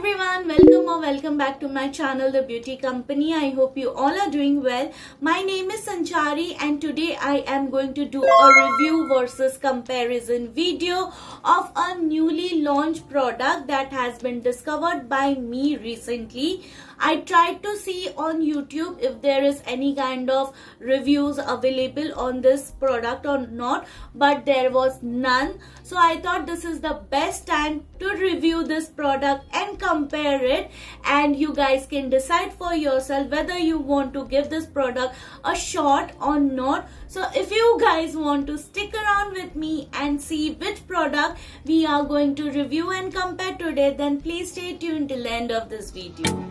everyone, welcome back to my channel The Beauty Company. I hope you all are doing well. My name is Sanchari and today I am going to do a review versus comparison video of a newly launched product that has been discovered by me recently. I tried to see on YouTube if there is any kind of reviews available on this product or not, but there was none. So I thought this is the best time to review this product and compare it, and you guys can decide for yourself whether you want to give this product a shot or not. So if you guys want to stick around with me and see which product we are going to review and compare today, then please stay tuned till the end of this video.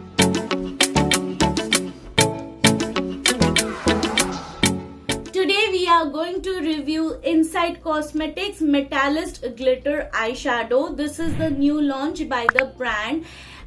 Today we are going to review Insight Cosmetics Metallist Glitter Eyeshadow. This is the new launch by the brand,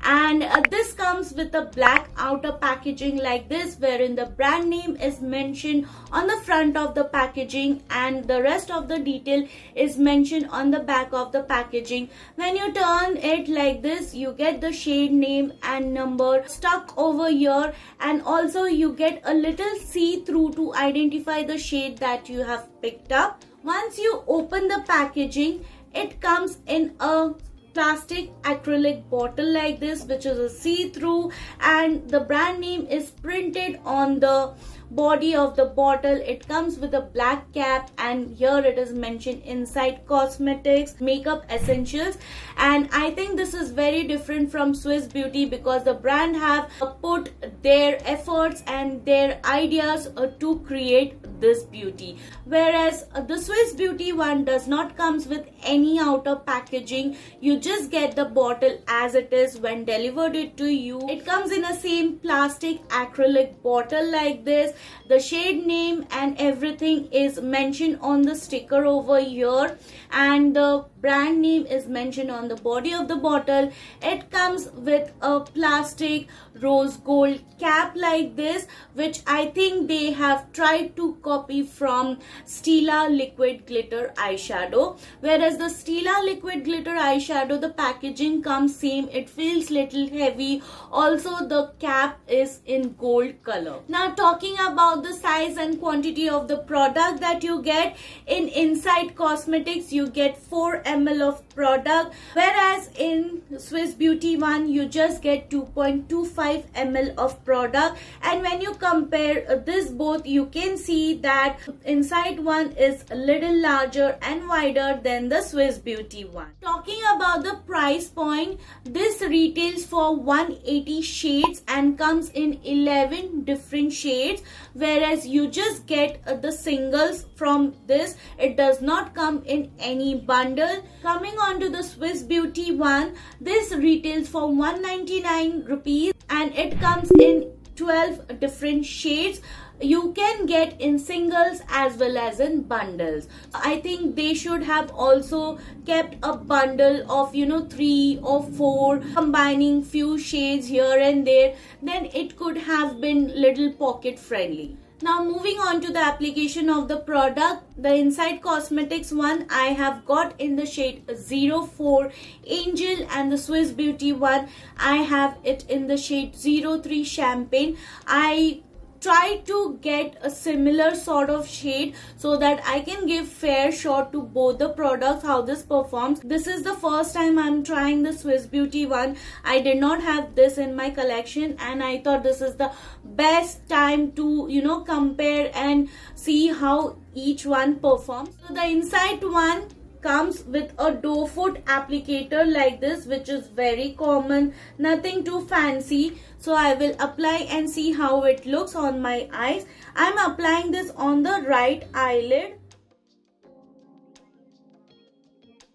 and this comes with a black outer packaging like this, wherein the brand name is mentioned on the front of the packaging and the rest of the detail is mentioned on the back of the packaging. When you turn it like this, you get the shade name and number stuck over here, and also you get a little see-through to identify the shade that you have picked up. Once you open the packaging, it comes in a plastic acrylic bottle like this, which is a see-through, and the brand name is printed on the body of the bottle. It comes with a black cap, and here it is mentioned Insight Cosmetics Makeup Essentials. And I think this is very different from Swiss Beauty because the brand have put their efforts and their ideas to create this beauty, whereas the Swiss Beauty one does not comes with any outer packaging. You just get the bottle as it is when delivered it to you. It comes in a same plastic acrylic bottle like this. The shade name and everything is mentioned on the sticker over here, and the brand name is mentioned on the body of the bottle. It comes with a plastic rose gold cap like this, which I think they have tried to copy from Stila Liquid Glitter Eyeshadow, whereas the Stila Liquid Glitter Eyeshadow, the packaging comes same. It feels little heavy. Also the cap is in gold color. Now talking about the size and quantity of the product that you get, in Insight Cosmetics you get 4 ml of product, whereas in Swiss Beauty one you just get 2.25 ml of product. And when you compare this both, you can see that Insight one is a little larger and wider than the Swiss Beauty one. Talking about the price point, this retails for 180 shades and comes in 11 different shades, whereas you just get the singles from this. It does not come in any bundle. Coming on to the Swiss Beauty one, this retails for 199 rupees and it comes in 12 different shades. You can get in singles as well as in bundles. I think they should have also kept a bundle of 3 or 4, combining few shades here and there, then it could have been little pocket friendly. Now moving on to the application of the product, the Insight Cosmetics one I have got in the shade 04 Angel, and the Swiss Beauty one I have it in the shade 03 Champagne. I try to get a similar sort of shade so that I can give fair shot to both the products how this performs. This is the first time I'm trying the Swiss Beauty one. I did not have this in my collection, and I thought this is the best time to compare and see how each one performs. So the Insight one comes with a doe foot applicator like this, which is very common, nothing too fancy. So I will apply and see how it looks on my eyes. I'm applying this on the right eyelid.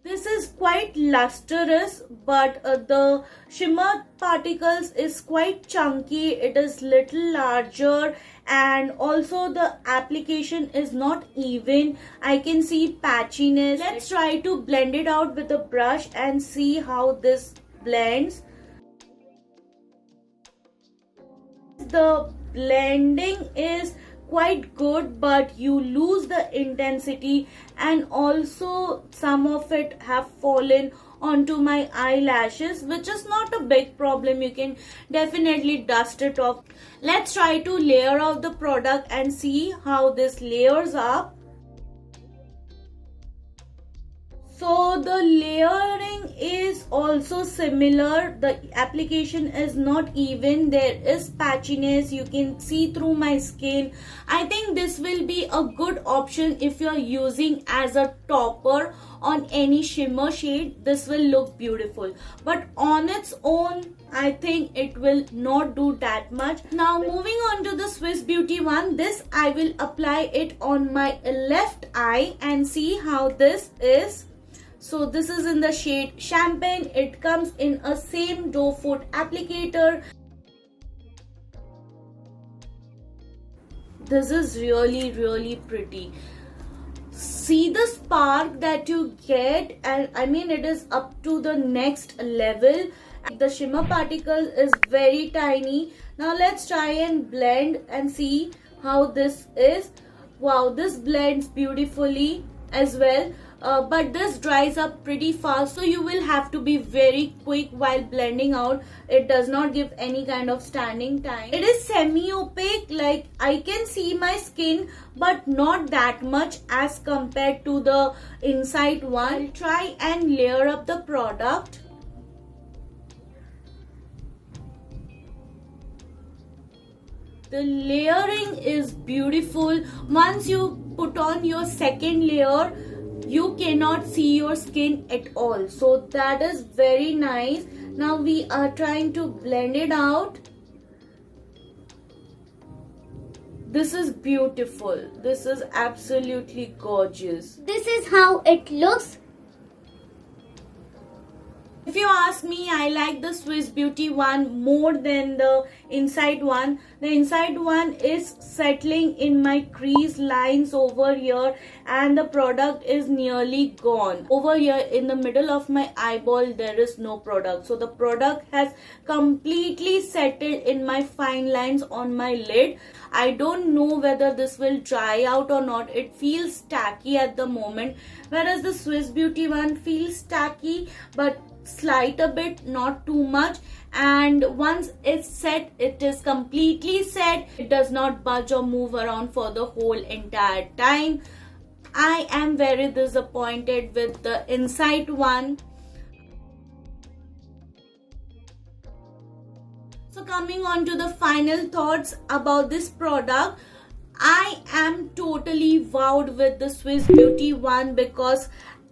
This is quite lustrous, but the shimmer particles is quite chunky. It is little larger, and also the application is not even. I can see patchiness. Let's try to blend it out with a brush and see how this blends. The blending is quite good, but you lose the intensity, and also some of it have fallen onto my eyelashes, which is not a big problem. You can definitely dust it off. Let's try to layer out the product and see how this layers up. So the layering is also similar. The application is not even. There is patchiness. You can see through my skin. I think this will be a good option if you are using as a topper on any shimmer shade. This will look beautiful. But on its own, I think it will not do that much. Now moving on to the Swiss Beauty one. This I will apply it on my left eye and see how this is. So this is in the shade Champagne. It comes in a same doe foot applicator. This is really pretty. See the spark that you get, and I mean it is up to the next level. The shimmer particle is very tiny. Now let's try and blend and see how this is. Wow, this blends beautifully as well. But this dries up pretty fast, so you will have to be very quick while blending out. It does not give any kind of standing time. It is semi-opaque, like I can see my skin, but not that much as compared to the Inside one. I'll try and layer up the product. The layering is beautiful. Once you put on your second layer, you cannot see your skin at all. So that is very nice. Now we are trying to blend it out. This is beautiful. This is absolutely gorgeous. This is how it looks. If you ask me, I like the Swiss Beauty one more than the Inside one. The Inside one is settling in my crease lines over here, and the product is nearly gone. Over here in the middle of my eyeball, there is no product. So the product has completely settled in my fine lines on my lid. I don't know whether this will dry out or not. It feels tacky at the moment, whereas the Swiss Beauty one feels tacky but slight a bit, not too much. And once it's set, it is completely set. It does not budge or move around for the whole entire time. I am very disappointed with the Inside one. So coming on to the final thoughts about this product, I am totally wowed with the Swiss Beauty one, because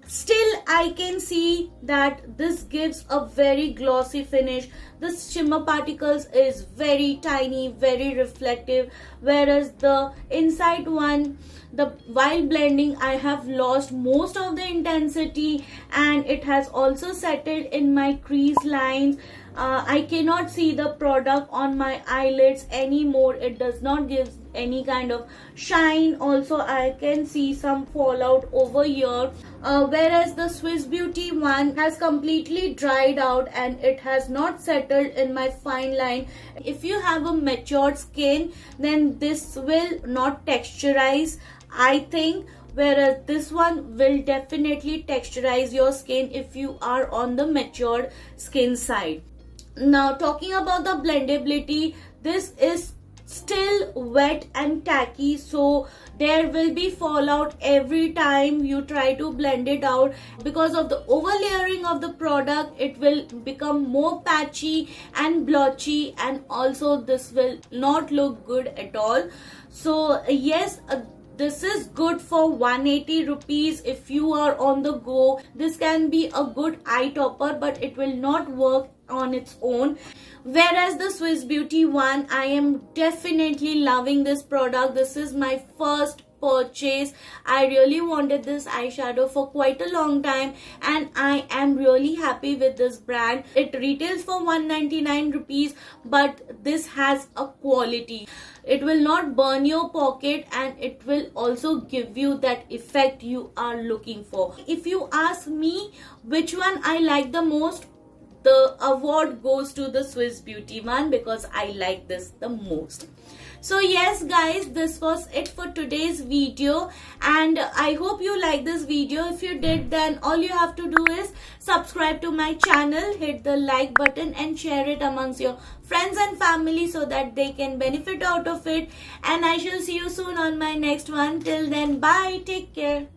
still I can see that this gives a very glossy finish. The shimmer particles is very tiny, very reflective, whereas the Inside one, while blending, I have lost most of the intensity, and it has also settled in my crease lines. I cannot see the product on my eyelids anymore. It does not give any kind of shine. Also, I can see some fallout over here. Whereas the Swiss Beauty one has completely dried out and it has not settled in my fine line. If you have a matured skin, then this will not texturize, I think. Whereas this one will definitely texturize your skin if you are on the matured skin side. Now talking about the blendability, this is still wet and tacky, so there will be fallout every time you try to blend it out. Because of the overlayering of the product, it will become more patchy and blotchy, and also this will not look good at all. So yes, this is good for 180 rupees if you are on the go. This can be a good eye topper, but it will not work on its own. Whereas the Swiss Beauty one, I am definitely loving this product. This is my first purchase. I really wanted this eyeshadow for quite a long time, and I am really happy with this brand. It retails for 199 rupees, but this has a quality. It will not burn your pocket, and it will also give you that effect you are looking for. If you ask me which one I like the most, the award goes to the Swiss Beauty one because I like this the most. So yes guys, this was it for today's video, and I hope you like this video. If you did, then all you have to do is subscribe to my channel, hit the like button and share it amongst your friends and family so that they can benefit out of it. And I shall see you soon on my next one. Till then, bye, take care.